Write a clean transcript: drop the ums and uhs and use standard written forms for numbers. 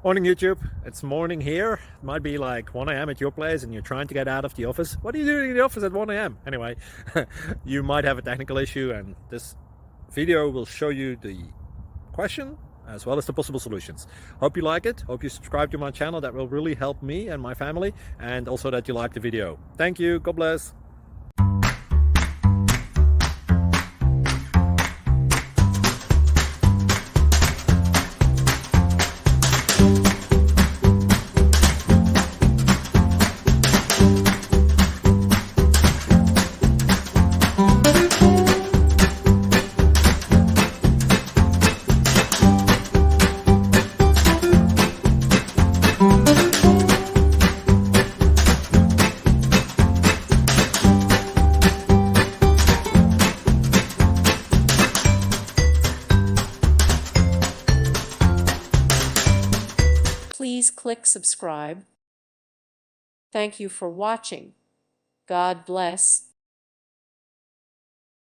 Morning YouTube, it's morning here. It might be like 1 a.m. at your place and you're trying to get out of the office. What are you doing in the office at 1 a.m.? Anyway, you might have a technical issue and this video will show you the question as well as the possible solutions. Hope you like it, hope you subscribe to my channel. That will really help me and my family, and also that you like the video. Thank you, God bless. Please click subscribe. Thank you for watching. God bless.